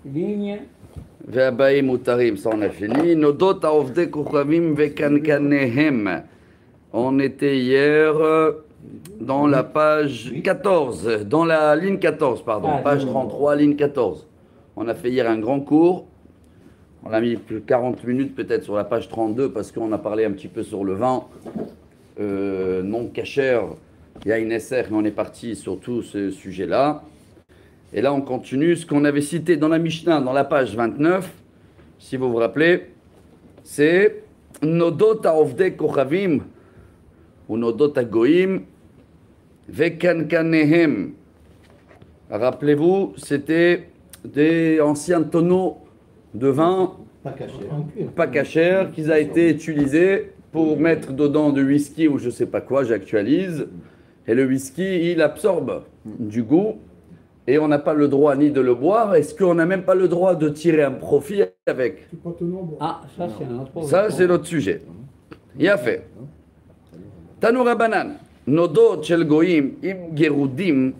ligne. Ve'abaim utarim, ça on a fini. Nodot ha'ovdei kochavim ve'kankanehem. On était hier dans la page 14, dans la ligne 14, pardon, page 33, ligne 14. On a fait hier un grand cours. On a mis plus de 40 minutes peut-être sur la page 32 parce qu'on a parlé un petit peu sur le vin non cachère. Il y a une SR et on est parti sur tout ce sujet-là. Et là, on continue ce qu'on avait cité dans la Mishnah, dans la page 29, si vous vous rappelez, c'est Nodot ha'ovdei kochavim ou Nodot ha'goyim ve'kankanehem. Rappelez-vous, c'était des anciens tonneaux de vin pas cachère qui a été utilisé pour mettre dedans du whisky ou je sais pas quoi, j'actualise. Et le whisky, il absorbe du goût. Et on n'a pas le droit ni de le boire. Est-ce qu'on n'a même pas le droit de tirer un profit avec? Ah, ça c'est un autre. Ça, c'est notre sujet. Il a fait. Tanoura banan. Nodot shel goyim im gerudim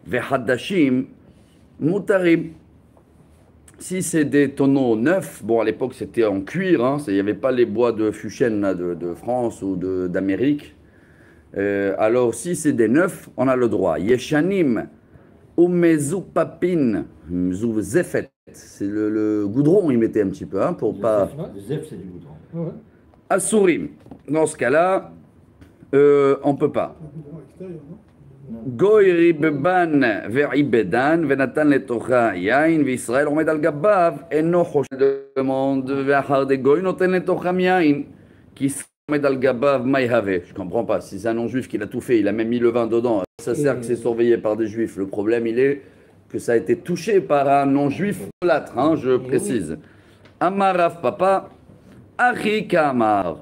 vehadashim mutarim. Si c'est des tonneaux neufs, bon à l'époque c'était en cuir, hein, il n'y avait pas les bois de Fuchsen de France ou d'Amérique. Alors si c'est des neufs, on a le droit. Yeshanim ou mezupapin, zefet, c'est le goudron, il mettait un petit peu, hein, pour pas. Le zef, c'est du goudron. Asurim. Dans ce cas-là, on peut pas. Goy ribeban ve'ibedan venatan letocha yain v'Israël omed al gabav eno chosh demande ve'achar de goy noten letocha yain qui omed al gabav maïhave. Je comprends pas. Si c'est un non-juif qui l'a tout fait, il a même mis le vin dedans. Ça sert que c'est surveillé par des juifs. Le problème, il est que ça a été touché par un non-juif plâtre, hein, je précise. Amar Rav Papa, Achi Kamar.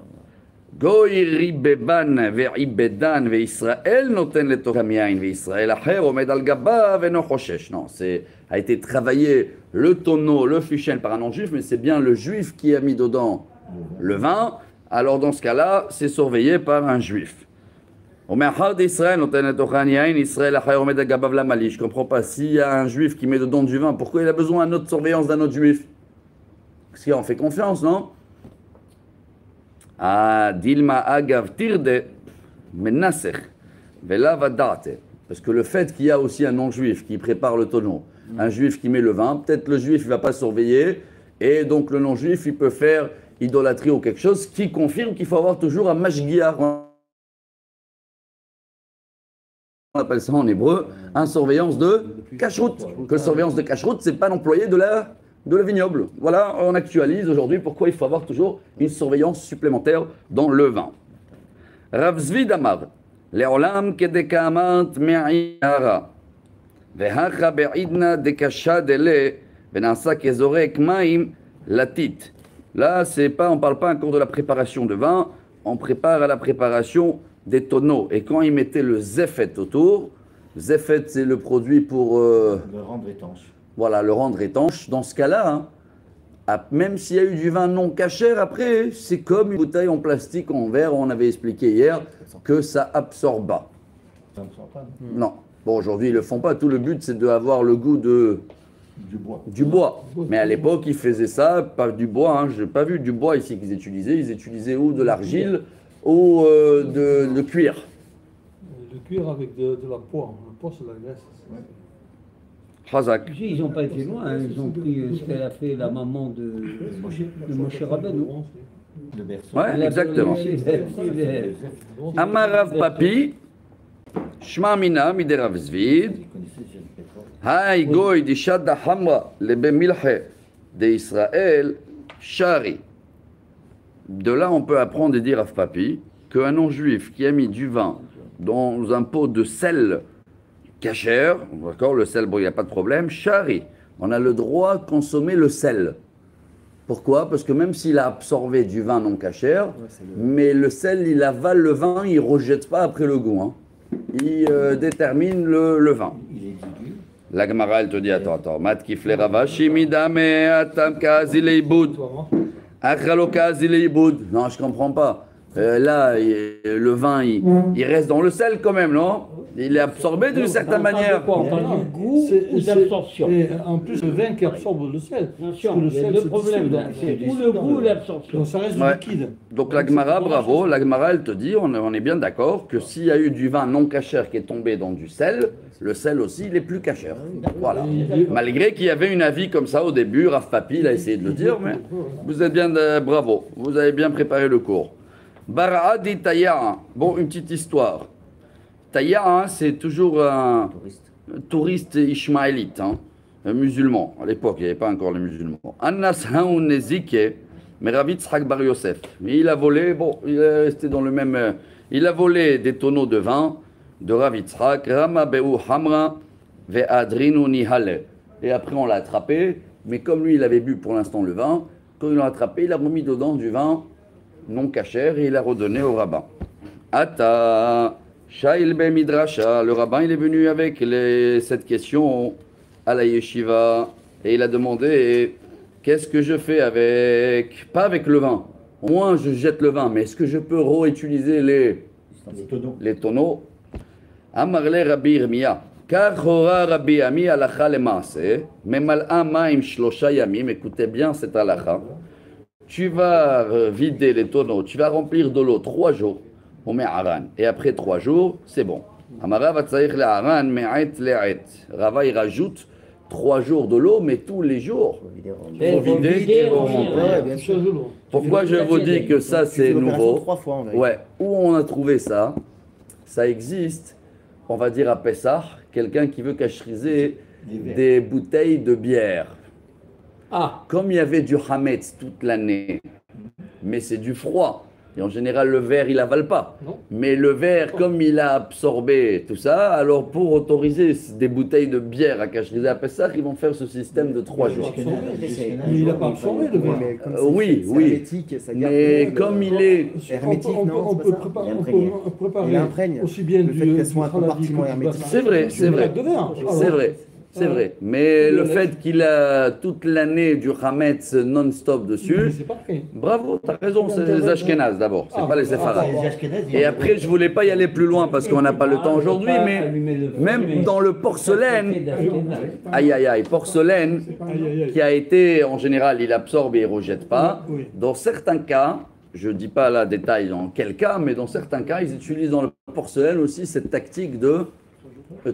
Goy ribeban ve'ibedan ve'Israël noten letocha yain ve'Israël acher omed al gabav eno choshesh. Non, c'est a été travaillé le tonneau, le fuchsen par un non-juif, mais c'est bien le juif qui a mis dedans le vin. Alors dans ce cas-là, c'est surveillé par un juif. Je ne comprends pas. S'il y a un juif qui met dedans du vin, pourquoi il a besoin d'une autre surveillance d'un autre juif? Parce qu'on fait confiance, non? Ah, Dilma Agav Tirde, Menasser, Vela Vadate. Parce que le fait qu'il y a aussi un non-juif qui prépare le tonneau, un juif qui met le vin, peut-être le juif ne va pas surveiller, et donc le non-juif, il peut faire idolâtrie ou quelque chose qui confirme qu'il faut avoir toujours un mashgiach. On appelle ça en hébreu un surveillance de cacheroute. Que la surveillance de cacheroute, c'est pas l'employé de la vignoble. Voilà, on actualise aujourd'hui pourquoi il faut avoir toujours une surveillance supplémentaire dans le vin. Rav Zvi Damar, Leolam kedekamat me'ihara, vehacha be'idna dekasha dele, venasa kezorek maim latit. Là, on parle pas encore de la préparation de vin, on prépare à la préparation des tonneaux. Et quand ils mettaient le zefet autour, zefet c'est le produit pour le rendre étanche. Voilà, le rendre étanche. Dans ce cas-là, hein, même s'il y a eu du vin non cachère, après, c'est comme une bouteille en plastique, en verre, on avait expliqué hier, que ça absorbe pas. Ça absorbe pas. Non. Bon, aujourd'hui, ils le font pas. Tout le but, c'est d'avoir le goût du bois. Mais à l'époque, ils faisaient ça, pas du bois. Hein. Je n'ai pas vu du bois ici qu'ils utilisaient. Ils utilisaient ou de l'argile ou de cuir. Le cuir avec de la poire. La poire, c'est la graisse. Ouais. Hazak. Ils n'ont pas été loin, hein. Ils ont pris ce qu'elle a fait la maman de Moshe Rabbeinu. Le berceau. Ouais, exactement. Amarav Papi, Shma Mina, Miderav Zvid, Hay Goy Dishad Hamra, Lebe Milche de Israël, Shari. De là, on peut apprendre et dire à Papi qu'un non-juif qui a mis du vin dans un pot de sel cachère, d'accord, le sel, bon, il n'y a pas de problème, Shari, on a le droit de consommer le sel. Pourquoi? Parce que même s'il a absorbé du vin non cachère, mais le sel, il avale le vin, il ne rejette pas après le goût. Hein. Il détermine le vin. La Gemara, elle te dit, attends, mat kifle ravashi midame atam kazi leiboud. Achalo kazi leiboud. Non, je ne comprends pas. Là, le vin, il reste dans le sel quand même, non? Il est absorbé d'une certaine manière. Quoi, du goût ou d'absorption. Et en plus, le vin qui absorbe le sel. Attention, Parce que il y a sel, deux c'est problèmes. du sel, C'est ou le goût ou l'absorption. Donc ça reste du Ouais. liquide. Donc la Gemara, bravo, la Gemara, elle te dit, on est bien d'accord, que s'il y a eu du vin non cachère qui est tombé dans du sel, le sel aussi, il est plus cachère. Voilà. Malgré qu'il y avait une avis comme ça au début, Rav Papi, il a essayé de le dire, mais vous êtes bien, bravo, vous avez bien préparé le cours. Bara'a dit Taya'a. Bon, une petite histoire. Taya'a, c'est toujours un touriste ishmaélite, hein, un musulman. À l'époque, il n'y avait pas encore les musulmans. Annas Haounezike, mais Rav Yitzhak Bar Yosef. Mais il a volé, bon, il est resté dans le même. Il a volé des tonneaux de vin de Rav Yitzhak, Rama Be'u Hamra, Ve'adrinu Nihale. Et après, on l'a attrapé, mais comme lui, il avait bu pour l'instant le vin, quand ils l'ont attrapé, il a remis dedans du vin non cachère et il a redonné au rabbin. Ata, Shail Ben Midrasha, le rabbin, il est venu avec cette question à la yeshiva et il a demandé qu'est-ce que je fais avec, pas avec le vin, au moins je jette le vin, mais est-ce que je peux réutiliser les tonneaux? Amarle Rabbi Irmia, car hora Rabbi Ami alacha le maase, memal'a ma'im shlosha yamim, écoutez bien cette alacha. Tu vas vider les tonneaux, tu vas remplir de l'eau 3 jours, on met Aran, et après 3 jours, c'est bon. Amara va tsaïr le Aran, me'et le'et. Rava, il rajoute 3 jours de l'eau, mais tous les jours. Pour vider, Pourquoi je vous dis que ça c'est nouveau? 3 fois en vérité. Ouais, où on a trouvé ça? Ça existe, on va dire à Pessah, quelqu'un qui veut cacheriser des bouteilles de bière. Ah, Comme il y avait du hametz toute l'année, mais c'est du froid, et en général le verre il avale pas. Non. Mais le verre, comme il a absorbé tout ça, alors pour autoriser des bouteilles de bière à cacheriser à Pessah, ils vont faire ce système de 3 jours. Mais il n'a pas absorbé le vin. Oui, c'est oui. hermétique, ça garde Mais le- comme il est... hermétique, non, on c'est peut pas ça préparer, Il on imprègne. peut préparer Il imprègne. aussi bien Le fait du qu'elle soit un tralala compartiment que du hermétique. C'est vrai, basmati, c'est du vrai. lac de vin. C'est vrai, c'est vrai. Mais le fait qu'il a toute l'année du hametz non-stop Mais dessus, c'est parfait. bravo, t'as raison, c'est les Ashkénazes d'abord, c'est pas les Séfarades. Les Ashkénazes, ils Et ont- après, je voulais pas y aller plus loin parce qu'on n'a pas le temps aujourd'hui, mais même dans le porcelaine, aïe aïe aïe, porcelaine Aïe, aïe, aïe. qui a été, en général, il absorbe et il rejette pas. Oui. Dans certains cas, je dis pas là détail dans quel cas, mais dans certains cas, ils utilisent dans le porcelaine aussi cette tactique de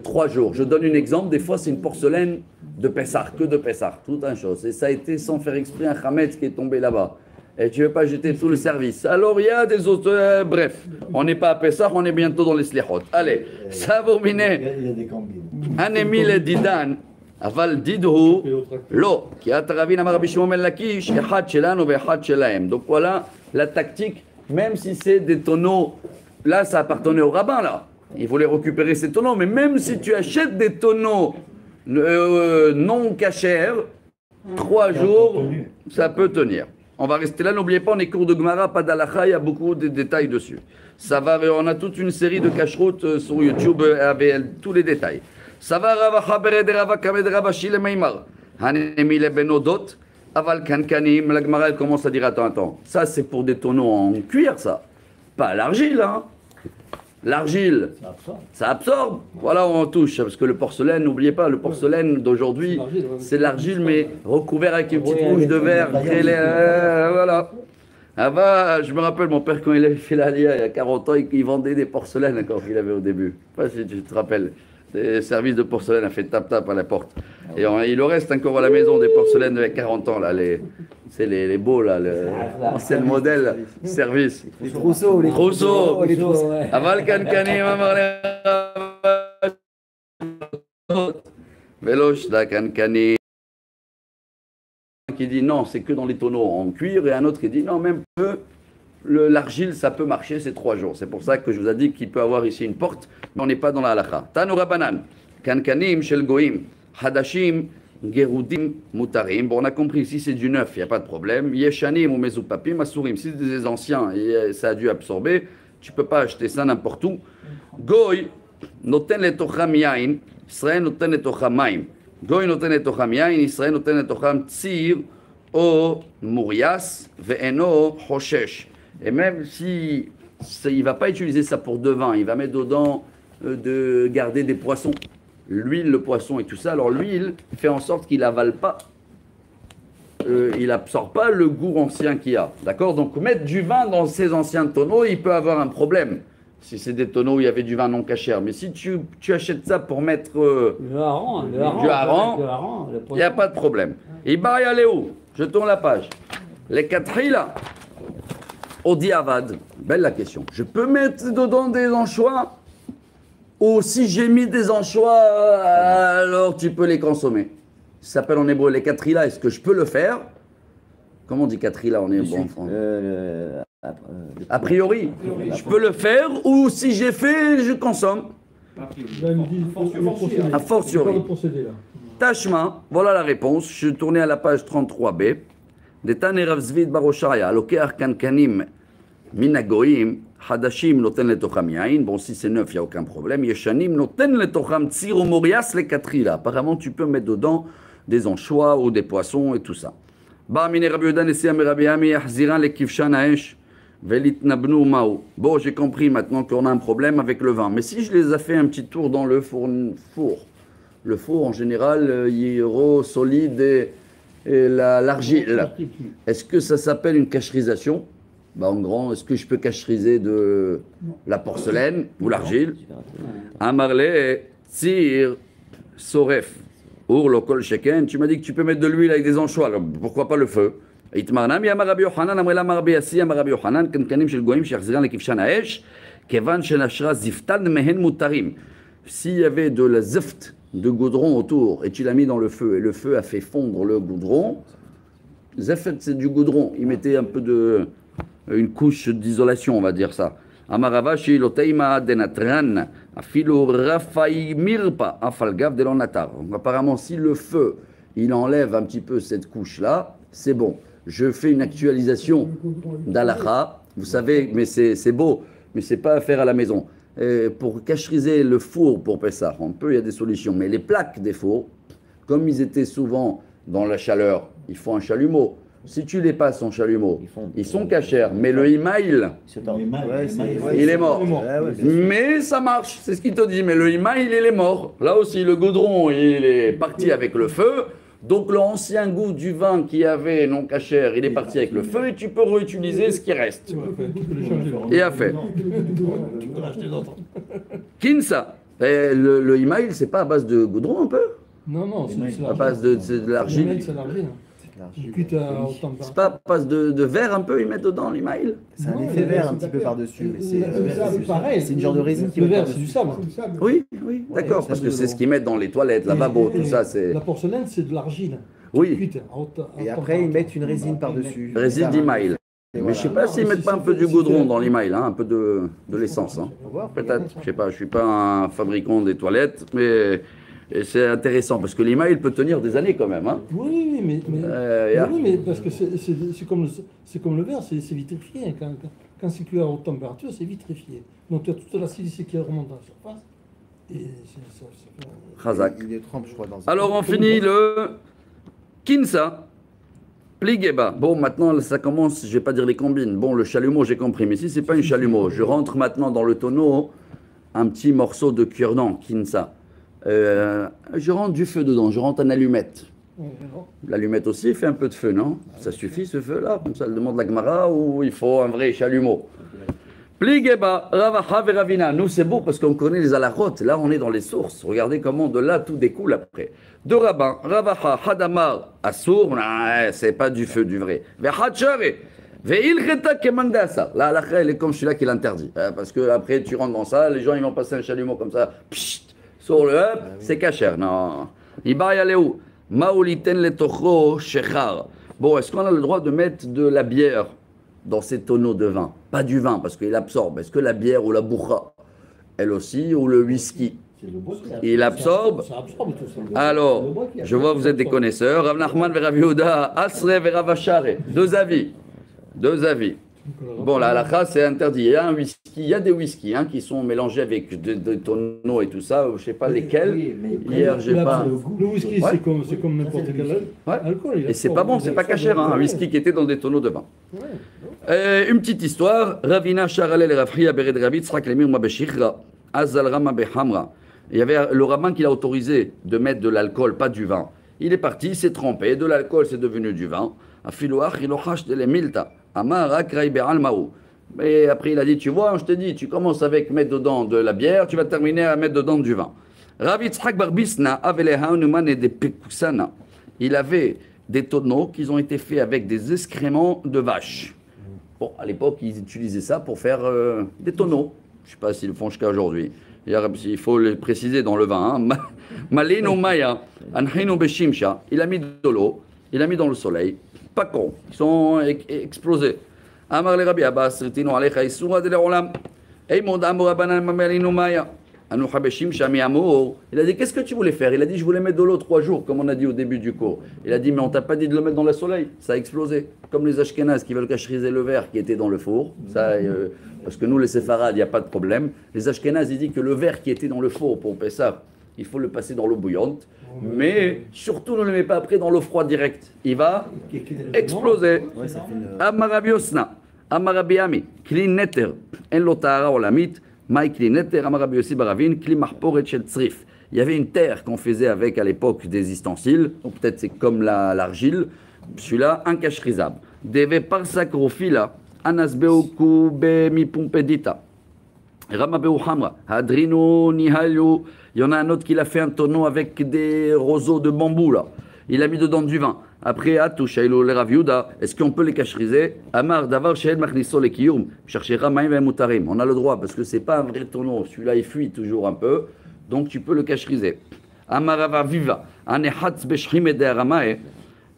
3 jours. Je donne un exemple, des fois c'est une porcelaine de Pessah, que de Pessah, toute une chose. Et ça a été sans faire exprès un Hametz qui est tombé là-bas. Et tu ne veux pas jeter tout le service. Alors il y a des autres, bref, on n'est pas à Pessah, on est bientôt dans les Slichot. Allez, ça vous Il y mine. a des cambines. Anemi le didan, aval didhu, lo, qui a taravin amar Rabbi Shimon ben Lakish, echad shelanu ve'echad shelahem. Donc voilà la tactique, même si c'est des tonneaux, là ça appartenait au rabbin là. Il voulait récupérer ces tonneaux, mais même si tu achètes des tonneaux non cachers, 3 jours, ça peut tenir. On va rester là, n'oubliez pas, on est cours de Gemara, pas d'Alacha, il y a beaucoup de détails dessus. Ça va, on a toute une série de cacheroutes sur YouTube avec tous les détails. Ça va, Rava Chabere de Rava Kamed Rava Shile Meimar. Hanemi le Benodot, Aval Kankanim, la Gemara elle commence à dire attends, ça c'est pour des tonneaux en cuir, ça. Pas l'argile, hein. L'argile, ça absorbe. Voilà où on touche. Parce que le porcelaine, n'oubliez pas, le porcelaine d'aujourd'hui, c'est l'argile, mais recouvert avec une petite couche de verre. Voilà. Ah bah, je me rappelle, mon père, quand il avait fait l'Alia il y a 40 ans, il vendait des porcelaines encore qu'il avait au début. Je ne sais pas si tu te rappelles. Des services de porcelaine a fait tap-tap à la porte. Et il en reste encore à la maison des porcelaines de 40 ans, là. C'est les beaux, là. L'ancien modèle, service. Les trousseaux, les Trousseau. les trousseaux. Aval Kankanim, Amar le Velosh da Kankanim. Qui dit non, c'est que dans les tonneaux en cuir, et un autre qui dit non, même peu. L'argile, ça peut marcher, c'est 3 jours. C'est pour ça que je vous ai dit qu'il peut avoir ici une porte, mais on n'est pas dans la halakha. Tanoura banan, kankanim shel goim, hadashim, gerudim, mutarim. Bon, on a compris, si c'est du neuf, il n'y a pas de problème. Yeshanim ou mezupapim, asurim. Si c'est des anciens et ça a dû absorber, tu ne peux pas acheter ça n'importe où. Goy, noten letocham yain, Israël noten letocham maim. Goy noten letocham yain, Israël noten letocham tsir, o murias, ve'eno hoshesh. Et même si il ne va pas utiliser ça pour de vin, il va mettre dedans de garder des poissons. L'huile, le poisson et tout ça. Alors l'huile fait en sorte qu'il n'avale pas, il n'absorbe pas le goût ancien qu'il y a. D'accord? Donc mettre du vin dans ces anciens tonneaux, il peut avoir un problème. Si c'est des tonneaux où il y avait du vin non cachère. Mais si tu achètes ça pour mettre Le hareng, du hareng, il n'y a pas de problème. Et bah, aller où? Je tourne la page. Les quatre là, au diavad. Belle la question. Je peux mettre dedans des anchois? Ou si j'ai mis des anchois, alors tu peux les consommer. Ça s'appelle en hébreu les quatre là. Est-ce que je peux le faire? Comment on dit quatre là en hébreu en français? A priori, je peux le faire, ou si j'ai fait, je consomme. Là, il me dit, A fortiori. pas de procédé, là. Tashma, voilà la réponse. Je tournais à la page 33b. Detan Rav Zvid Baroshaya, Lokeach Kankanim Minagoim, Hadashim noten letocham yain. Bon, si c'est neuf, il n'y a aucun problème. Yeshanim noten letocham tsir morias les katrila. Apparemment, tu peux mettre dedans des anchois ou des poissons et tout ça. Ba mine Rabbi Yodan esi Rabbi Ami yahziran le kivshan haesh velitnabnu mao. Bon, j'ai compris maintenant qu'on a un problème avec le vin. Mais si je les ai fait un petit tour dans le four. Le four, en général, il est gros, solide et l'argile. Est-ce que ça s'appelle une cacherisation? Bah, en grand, est-ce que je peux cacheriser de la porcelaine ou l'argile? Amarle, Tsir, Soref, Ur, Lokol, Sheken. Tu m'as dit que tu peux mettre de l'huile avec des anchois. Alors, pourquoi pas le feu? Itmarnam, Yamar Rabbi Yochanan, Amrela Marbi Assi, Yamar Rabbi Yochanan, Kankanim Shel Goyim, Shechziran, Lekivshan Haesh, Kevan Shenashra Ziftan Mehen Mutarim. S'il y avait de la zift, de goudron autour, et tu l'as mis dans le feu, et le feu a fait fondre le goudron, zefet c'est du goudron, il mettait un peu de, une couche d'isolation, on va dire ça. Amaravashi loteima denatran, afilo rafai mirpa, afalgav delonatar. Apparemment, si le feu, il enlève un petit peu cette couche-là, c'est bon. Je fais une actualisation d'Alaha, vous savez, mais c'est beau, mais c'est pas à faire à la maison. Pour cacheriser le four pour Pessah, on peut, il y a des solutions. Mais les plaques des fours, comme ils étaient souvent dans la chaleur, il faut un chalumeau. Si tu les passes en chalumeau, ils sont cachers. Mais le imail, il est mort. Mais ça marche, c'est ce qu'il te dit. Mais le imail, il est mort. Là aussi, le goudron, il est parti avec le feu. Donc l'ancien goût du vin qui avait non cachère, il est parti avec le feu et tu peux réutiliser ce qui reste. Et à fait. Kinsa, le imail, c'est pas à base de goudron un peu? Non, c'est à base de l'argile. C'est l'argile. C'est pas à base de verre un peu, ils mettent dedans l'imail? C'est un effet vert un petit peu par-dessus. C'est pareil. C'est une genre de résine qui Le est verre, c'est du sable. Oui, d'accord, parce que c'est ce qu'ils mettent dans les toilettes, lavabo, tout ça. La porcelaine, c'est de l'argile. Oui. Et après, ils mettent une résine par-dessus. Résine d'imail. Mais je sais pas s'ils mettent pas un peu du goudron dans l'imail, hein, un peu de l'essence. Hein. Peut-être, je sais pas, je suis pas un fabricant des toilettes, mais c'est intéressant parce que l'imail il peut tenir des années quand même. Hein. Oui, mais parce que c'est comme le verre, c'est vitrifié. Quand c'est cuit à haute température, c'est vitrifié. Donc tu as toute la silicée qui remonte à la surface. Et Chazak. Il est trempe, je crois, dans Alors on finit le Kinsa. Pligeba. Bon, maintenant, ça commence, je vais pas dire les combines. Bon, le chalumeau, j'ai compris. Mais si c'est pas une chalumeau, je rentre maintenant dans le tonneau un petit morceau de cure-dent, Kinsa. Je rentre du feu dedans, je rentre un allumette. L'allumette aussi fait un peu de feu, non? Ça suffit ce feu-là? Comme ça, elle demande la Gemara ou il faut un vrai chalumeau? Pligeba, Ravacha Veravina. Nous, c'est beau parce qu'on connaît les alarotes. Là, on est dans les sources. Regardez comment de là, tout découle après. Deux rabbins, Ravacha, Hadamar, Assour, c'est pas du feu, du vrai. Vehachare, Veilcheta Kemandasa. Là, la elle est comme celui-là qui l'interdit. Parce que après, tu rentres dans ça, les gens, ils vont passer un chalumeau comme ça. Pshit, sur le hop, c'est cachère. Non. Iba Yaléou, Maoliten Letocho, Shechar. Bon, est-ce qu'on a le droit de mettre de la bière dans ces tonneaux de vin? Pas du vin, parce qu'il absorbe. Est-ce que la bière ou la bourra, elle aussi, ou le whisky, il absorbe? Alors, je vois que vous êtes des connaisseurs. Rav Nachman ve Rav Yehuda, Asre ve Rav Ashare. Deux avis. Bon, la halakha, c'est interdit. Il y a un whisky, il y a des whiskies hein, qui sont mélangés avec des tonneaux et tout ça, je ne sais pas lesquels. Oui, mais Hier, j'ai pas. Le whisky, Ouais. c'est comme n'importe quel alcool. Et c'est pas bon, c'est pas cachère, hein, un whisky qui était dans des tonneaux de vin. Une petite histoire. Ravina Sharalel Rafria Bered Rabit Sraklemir Mabeshikra Azal Rama Behamra. Il y avait le rabbin qui l'a autorisé de mettre de l'alcool, pas du vin. Il est parti, il s'est trempé, de l'alcool c'est devenu du vin. Afilouach ilochash de l'emilta. Amar Akrai Be'al Maou. Et après il a dit, tu vois, je te dis, tu commences avec mettre dedans de la bière, tu vas terminer à mettre dedans du vin. Rav Yitzhak Barbisna Aveleha Numan et des Pekusana. Il avait des tonneaux qui ont été faits avec des excréments de vache. Bon, à l'époque, ils utilisaient ça pour faire des tonneaux. Je ne sais pas s'ils le font jusqu'à aujourd'hui. Il faut le préciser dans le vin. Hein. Malino Maya, Anhino Beshimsha, il a mis de l'eau, il a mis dans le soleil. Pas con, ils sont explosés. Amar le Rabbi Abbas, Ritino Alecha Isura de l'Olam. Eimod Amor Abanan Mamelino Maya. Il a dit, qu'est-ce que tu voulais faire? Il a dit, je voulais mettre de l'eau 3 jours, comme on a dit au début du cours. Il a dit, mais on t'a pas dit de le mettre dans le soleil. Ça a explosé. Comme les Ashkénazes qui veulent cacheriser le verre qui était dans le four. Ça, parce que nous, les Séfarades, il n'y a pas de problème. Les Ashkénazes, ils disent que le verre qui était dans le four pour Pessah, il faut le passer dans l'eau bouillante. Mais surtout, ne le mets pas après dans l'eau froide directe. Il va exploser. Amarabiosna, Amarabiami, Klin Neter, En Lotara Olamit. Il y avait une terre qu'on faisait avec à l'époque des ustensiles, ou peut-être c'est comme l'argile, celui-là incacherisable. Deve parsakrofila anasbeuku bemipumpedita. Ramabeu hamra, hadrino nihalio. Il y en a un autre qui l'a fait un tonneau avec des roseaux de bambou là. Il a mis dedans du vin. Après, Atouchaïlo le Raviuda, est-ce qu'on peut les cacheriser? Amar davar shel machniso le kiyum, chercher ramaim ve mutarim. On a le droit parce que c'est pas un vrai tonneau. Celui-là il fuit toujours un peu, donc tu peux le cacheriser. Amar ava viva, anehatz beshchim de ramae,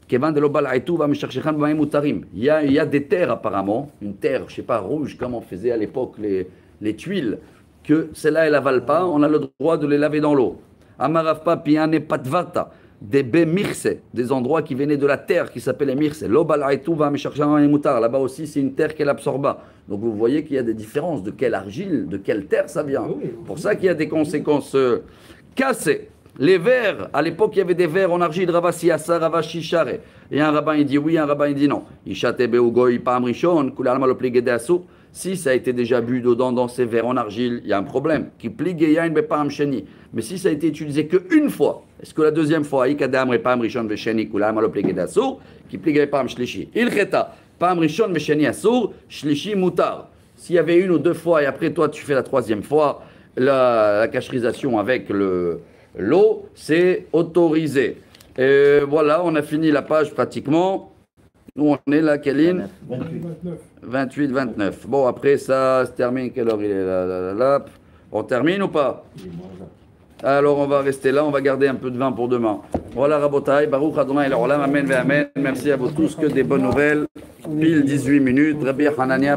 kevan de l'obal aitu va me chercher ramaim mutarim. Il y a des terres apparemment, une terre, je sais pas rouge comme on faisait à l'époque les tuiles, que celle-là elle avale pas, on a le droit de les laver dans l'eau. Amar avpa piane patvata. Des bémirse, des endroits qui venaient de la terre qui s'appelaient mirse. Là-bas aussi, c'est une terre qu'elle absorba. Donc vous voyez qu'il y a des différences de quelle argile, de quelle terre ça vient. Pour ça qu'il y a des conséquences cassées. Les verres, à l'époque, il y avait des verres en argile, Ravasi Asa, Ravashi Share. Et un rabbin il dit oui, un rabbin il dit non. Si ça a été déjà bu dedans dans ces verres en argile, il y a un problème. Mais si ça a été utilisé qu'une fois, est-ce que la deuxième fois, il s'il y avait une ou deux fois et après toi tu fais la troisième fois, la cacherisation avec l'eau, c'est autorisé. Et voilà, on a fini la page pratiquement. Nous, on est là, Kéline 28, 29. Bon, après, ça se termine. Quelle heure il est là? On termine ou pas? Alors, on va rester là. On va garder un peu de vin pour demain. Voilà, Rabotai. Baruch Adonai Elohim. Amen ve Amen. Merci à vous tous. Que des bonnes nouvelles. Pile 18 minutes. Rabbi Hanania.